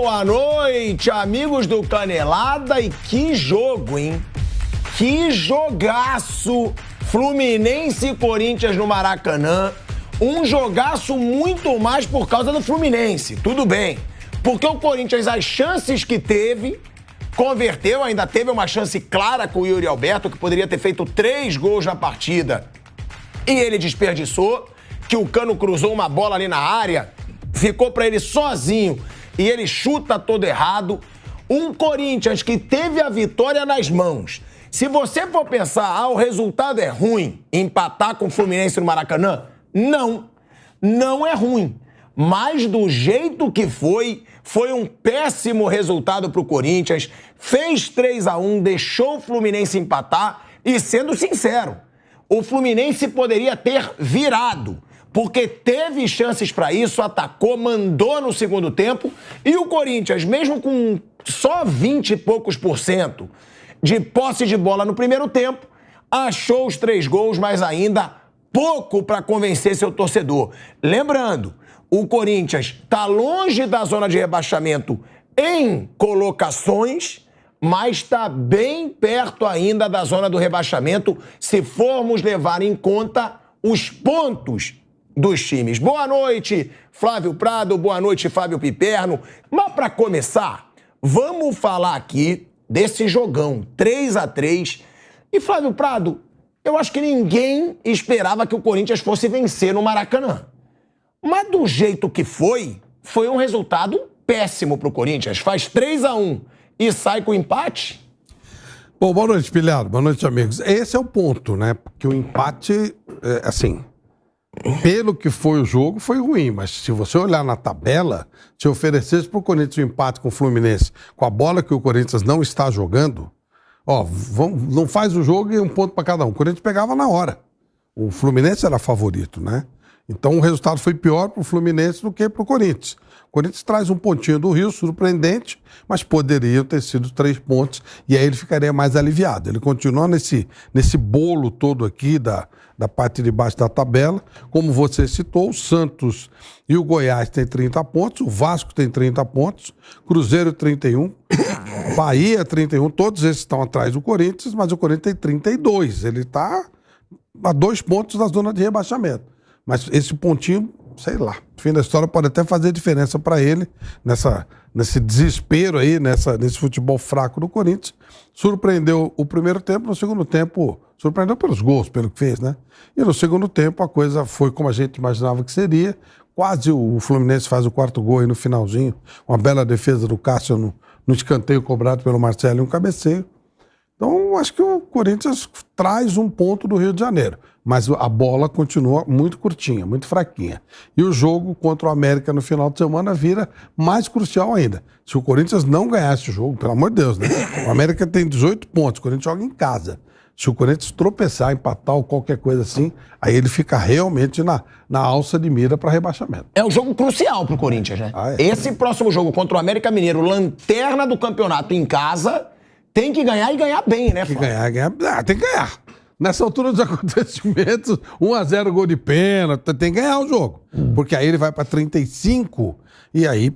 Boa noite, amigos do Canelada. E que jogo, hein? Que jogaço! Fluminense e Corinthians no Maracanã. Um jogaço muito mais por causa do Fluminense. Tudo bem. Porque o Corinthians, as chances que teve, converteu. Ainda teve uma chance clara com o Yuri Alberto, que poderia ter feito 3 gols na partida. E ele desperdiçou. Que o Cano cruzou uma bola ali na área, ficou pra ele sozinho e ele chuta todo errado. Um Corinthians que teve a vitória nas mãos. Se você for pensar, o resultado é ruim, empatar com o Fluminense no Maracanã, não é ruim. Mas do jeito que foi um péssimo resultado pro Corinthians, fez 3-1, deixou o Fluminense empatar e, sendo sincero, o Fluminense poderia ter virado, porque teve chances para isso, atacou, mandou no segundo tempo, e o Corinthians, mesmo com só 20 e poucos % de posse de bola no primeiro tempo, achou os 3 gols, mas ainda pouco para convencer seu torcedor. Lembrando, o Corinthians está longe da zona de rebaixamento em colocações, mas está bem perto ainda da zona do rebaixamento, se formos levar em conta os pontos dos times. Boa noite, Flávio Prado, boa noite, Fábio Piperno. Mas para começar, vamos falar aqui desse jogão 3-3. E Flávio Prado, eu acho que ninguém esperava que o Corinthians fosse vencer no Maracanã. Mas do jeito que foi um resultado péssimo pro Corinthians. Faz 3-1 e sai com empate? Bom, boa noite, Pilhado. Boa noite, amigos. Esse é o ponto, né? Porque o empate, assim, pelo que foi o jogo, foi ruim. Mas se você olhar na tabela, se oferecesse pro Corinthians um empate com o Fluminense, com a bola que o Corinthians não está jogando, não faz o jogo e um ponto para cada um. O Corinthians pegava na hora. O Fluminense era favorito, né? Então o resultado foi pior pro Fluminense do que pro Corinthians. O Corinthians traz um pontinho do Rio, surpreendente, mas poderiam ter sido 3 pontos e aí ele ficaria mais aliviado. Ele continua nesse bolo todo aqui da parte de baixo da tabela. Como você citou, o Santos e o Goiás têm 30 pontos, o Vasco tem 30 pontos, Cruzeiro 31, Bahia 31, todos esses estão atrás do Corinthians, mas o Corinthians tem 32. Ele está a 2 pontos da zona de rebaixamento. Mas esse pontinho, sei lá, no fim da história pode até fazer diferença para ele nesse desespero aí, nesse futebol fraco do Corinthians. Surpreendeu o primeiro tempo, no segundo tempo, surpreendeu pelos gols, pelo que fez, né? E no segundo tempo a coisa foi como a gente imaginava que seria. Quase o Fluminense faz o 4º gol aí no finalzinho. Uma bela defesa do Cássio no escanteio cobrado pelo Marcelo e um cabeceio. Então, acho que o Corinthians traz um ponto do Rio de Janeiro. Mas a bola continua muito curtinha, muito fraquinha. E o jogo contra o América no final de semana vira mais crucial ainda. Se o Corinthians não ganhasse o jogo, pelo amor de Deus, né? O América tem 18 pontos, o Corinthians joga em casa. Se o Corinthians tropeçar, empatar ou qualquer coisa assim, aí ele fica realmente na alça de mira para rebaixamento. É um jogo crucial pro Corinthians, né? Esse próximo jogo contra o América Mineiro, lanterna do campeonato em casa, tem que ganhar e ganhar bem, né, Flávio? Tem que ganhar. Nessa altura dos acontecimentos, 1-0 gol de pênalti, tem que ganhar o jogo. Porque aí ele vai para 35 e aí,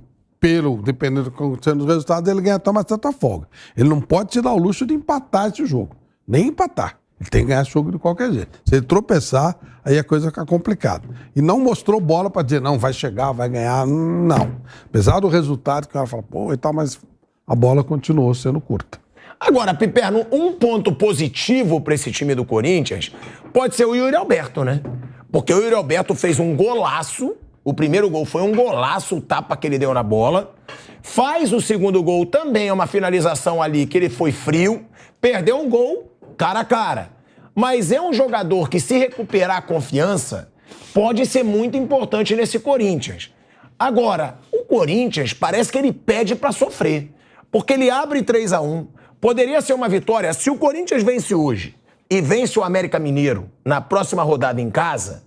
dependendo do que acontecer nos resultados, ele ganha até uma certa folga. Ele não pode se dar o luxo de empatar esse jogo. Nem empatar. Ele tem que ganhar esse jogo de qualquer jeito. Se ele tropeçar, aí a coisa fica complicada. E não mostrou bola para dizer, não, vai chegar, vai ganhar. Não. Apesar do resultado, que o cara fala, pô, e tal, mas a bola continuou sendo curta. Agora, Piperno, um ponto positivo para esse time do Corinthians pode ser o Yuri Alberto, né? Porque o Yuri Alberto fez um golaço, o primeiro gol foi um golaço, o tapa que ele deu na bola. Faz o segundo gol também, é uma finalização ali que ele foi frio, perdeu um gol cara a cara. Mas é um jogador que, se recuperar a confiança, pode ser muito importante nesse Corinthians. Agora, o Corinthians parece que ele pede para sofrer, porque ele abre 3-1. Poderia ser uma vitória. Se o Corinthians vence hoje e vence o América Mineiro na próxima rodada em casa,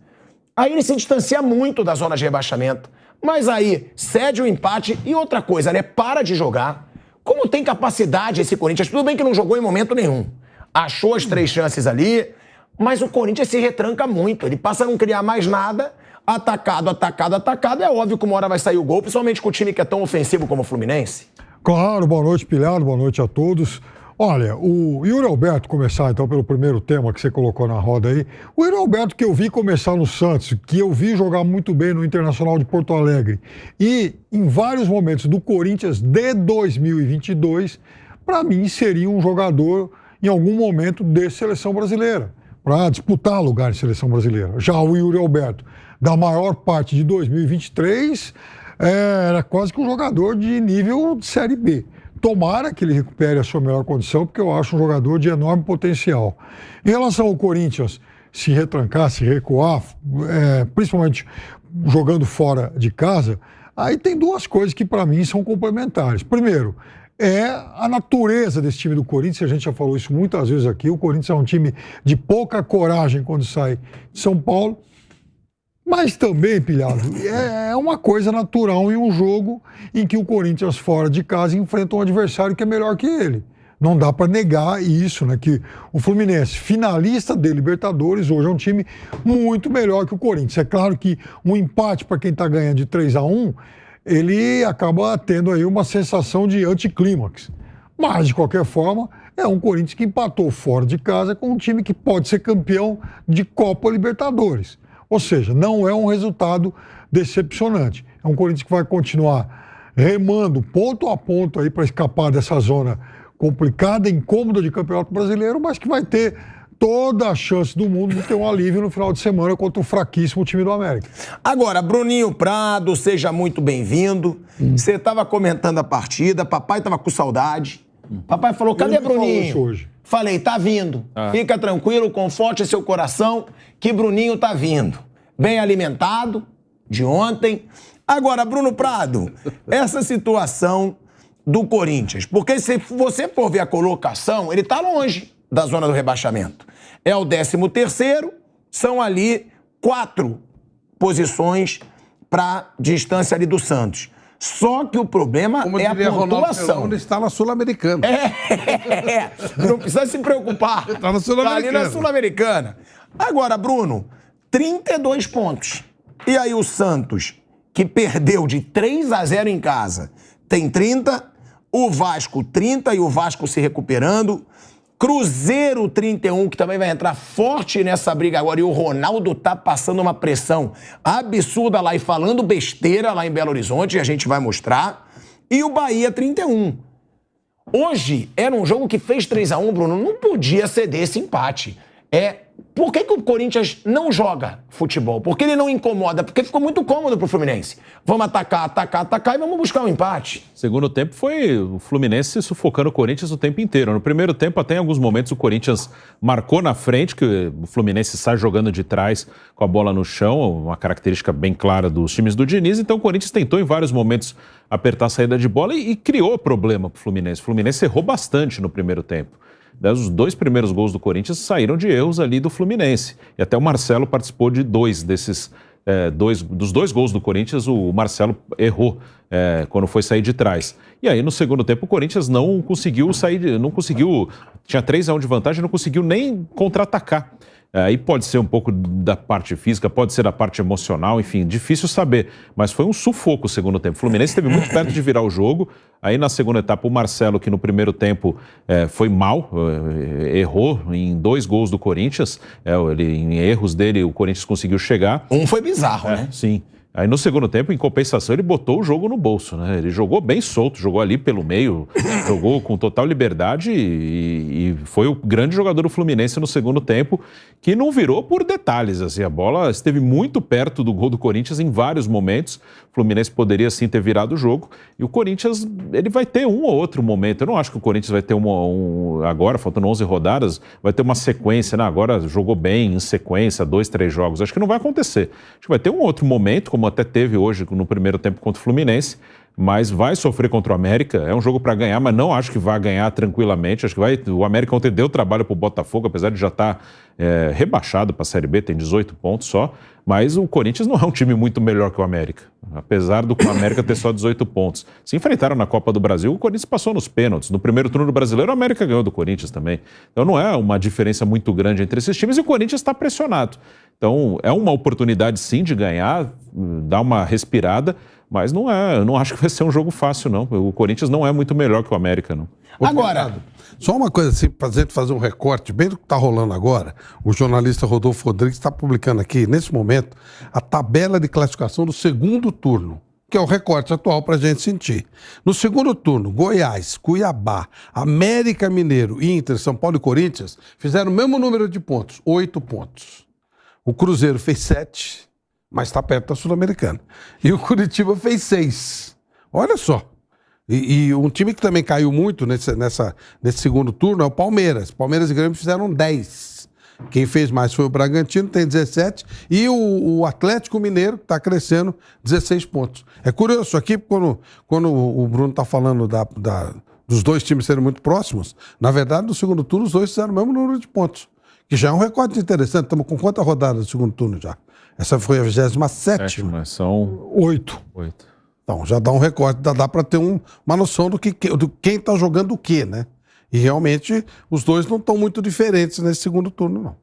aí ele se distancia muito da zona de rebaixamento. Mas aí cede o empate e outra coisa, né? Para de jogar. Como tem capacidade esse Corinthians? Tudo bem que não jogou em momento nenhum. Achou as 3 chances ali, mas o Corinthians se retranca muito. Ele passa a não criar mais nada. atacado, é óbvio que uma hora vai sair o gol, principalmente com o time que é tão ofensivo como o Fluminense. Claro, boa noite, Pilhado, boa noite a todos. Olha, o Yuri Alberto, começar então pelo primeiro tema que você colocou na roda aí. O Yuri Alberto que eu vi começar no Santos, que eu vi jogar muito bem no Internacional de Porto Alegre e em vários momentos do Corinthians de 2022, para mim seria um jogador em algum momento de seleção brasileira, para disputar lugar de seleção brasileira. Já o Yuri Alberto, da maior parte de 2023, era quase que um jogador de nível de Série B. Tomara que ele recupere a sua melhor condição, porque eu acho um jogador de enorme potencial. Em relação ao Corinthians se retrancar, se recuar, principalmente jogando fora de casa, aí tem duas coisas que para mim são complementares. Primeiro, é a natureza desse time do Corinthians, a gente já falou isso muitas vezes aqui, o Corinthians é um time de pouca coragem quando sai de São Paulo. Mas também, Pilhado, é uma coisa natural em um jogo em que o Corinthians fora de casa enfrenta um adversário que é melhor que ele. Não dá para negar isso, né? Que o Fluminense, finalista de Libertadores, hoje é um time muito melhor que o Corinthians. É claro que um empate para quem está ganhando de 3-1, ele acaba tendo aí uma sensação de anticlímax. Mas, de qualquer forma, é um Corinthians que empatou fora de casa com um time que pode ser campeão de Copa Libertadores. Ou seja, não é um resultado decepcionante. É um Corinthians que vai continuar remando ponto a ponto aí para escapar dessa zona complicada, incômoda de Campeonato Brasileiro, mas que vai ter toda a chance do mundo de ter um alívio no final de semana contra o fraquíssimo time do América. Agora, Bruninho Prado, seja muito bem-vindo. Você estava comentando a partida, papai estava com saudade. Papai falou, cadê Bruninho? Hoje. Falei, tá vindo. Fica tranquilo, conforte seu coração, que Bruninho tá vindo. Bem alimentado, de ontem. Agora, Bruno Prado, essa situação do Corinthians, porque se você for ver a colocação, ele tá longe da zona do rebaixamento. É o 13º, são ali 4 posições para distância ali do Santos. Só que o problema é a pontuação. Ele está na Sul-Americana. Não precisa se preocupar. Está na Sul-Americana. Está ali na Sul-Americana. Agora, Bruno, 32 pontos. E aí o Santos, que perdeu de 3-0 em casa, tem 30. O Vasco, 30, e o Vasco se recuperando. Cruzeiro 31, que também vai entrar forte nessa briga agora, e o Ronaldo tá passando uma pressão absurda lá e falando besteira lá em Belo Horizonte, a gente vai mostrar. E o Bahia 31. Hoje era um jogo que fez 3-1, Bruno, não podia ceder esse empate. Por que o Corinthians não joga futebol? Por que ele não incomoda? Porque ficou muito cômodo pro Fluminense. Vamos atacar e vamos buscar um empate. Segundo tempo foi o Fluminense sufocando o Corinthians o tempo inteiro. No primeiro tempo, até em alguns momentos, o Corinthians marcou na frente, que o Fluminense sai jogando de trás com a bola no chão, uma característica bem clara dos times do Diniz. Então o Corinthians tentou em vários momentos apertar a saída de bola e criou problema pro Fluminense. O Fluminense errou bastante no primeiro tempo. Os 2 primeiros gols do Corinthians saíram de erros ali do Fluminense. E até o Marcelo participou de 2 desses... dos 2 gols do Corinthians, o Marcelo errou quando foi sair de trás. E aí, no segundo tempo, o Corinthians não conseguiu sair... Tinha 3-1 de vantagem, não conseguiu nem contra-atacar. Aí pode ser um pouco da parte física, pode ser da parte emocional, enfim, difícil saber. Mas foi um sufoco o segundo tempo. O Fluminense esteve muito perto de virar o jogo. Aí na segunda etapa, o Marcelo, que no primeiro tempo foi mal, errou em 2 gols do Corinthians. Em erros dele, o Corinthians conseguiu chegar. Um foi bizarro, né? Sim. Aí no segundo tempo, em compensação, ele botou o jogo no bolso, né? Ele jogou bem solto, jogou ali pelo meio, jogou com total liberdade e foi o grande jogador do Fluminense no segundo tempo, que não virou por detalhes, assim, a bola esteve muito perto do gol do Corinthians em vários momentos. O Fluminense poderia sim ter virado o jogo e o Corinthians, ele vai ter um ou outro momento. Eu não acho que o Corinthians vai ter agora, faltando 11 rodadas, vai ter uma sequência, né? Agora jogou bem em sequência, 2, 3 jogos. Acho que não vai acontecer. Acho que vai ter um outro momento, como até teve hoje no primeiro tempo contra o Fluminense, mas vai sofrer contra o América. É um jogo para ganhar, mas não acho que vai ganhar tranquilamente. Acho que o América ontem deu trabalho para o Botafogo, apesar de já estar rebaixado para a Série B, tem 18 pontos só. Mas o Corinthians não é um time muito melhor que o América, apesar do América ter só 18 pontos. Se enfrentaram na Copa do Brasil, o Corinthians passou nos pênaltis. No primeiro turno do Brasileiro, o América ganhou do Corinthians também. Então não é uma diferença muito grande entre esses times e o Corinthians está pressionado. Então é uma oportunidade sim de ganhar, dar uma respirada, mas não é, eu não acho que vai ser um jogo fácil, não. O Corinthians não é muito melhor que o América, não. Agora, só uma coisa assim, para a gente fazer um recorte bem do que está rolando agora, o jornalista Rodolfo Rodrigues está publicando aqui, nesse momento, a tabela de classificação do segundo turno, que é o recorte atual para a gente sentir. No segundo turno, Goiás, Cuiabá, América Mineiro, Inter, São Paulo e Corinthians fizeram o mesmo número de pontos, 8 pontos. O Cruzeiro fez 7, mas está perto da Sul-Americana. E o Curitiba fez 6. Olha só. E um time que também caiu muito nesse segundo turno é o Palmeiras. Palmeiras e Grêmio fizeram 10. Quem fez mais foi o Bragantino, tem 17. E o Atlético Mineiro, que está crescendo, 16 pontos. É curioso isso aqui, quando o Bruno está falando dos dois times serem muito próximos, na verdade, no segundo turno, os dois fizeram o mesmo número de pontos. Que já é um recorde interessante. Estamos com quantas rodadas do segundo turno já? Essa foi a 27ª. São 8. Então, já dá um recorde, dá para ter uma noção do quem está jogando o quê, né? E realmente os dois não estão muito diferentes nesse segundo turno, não.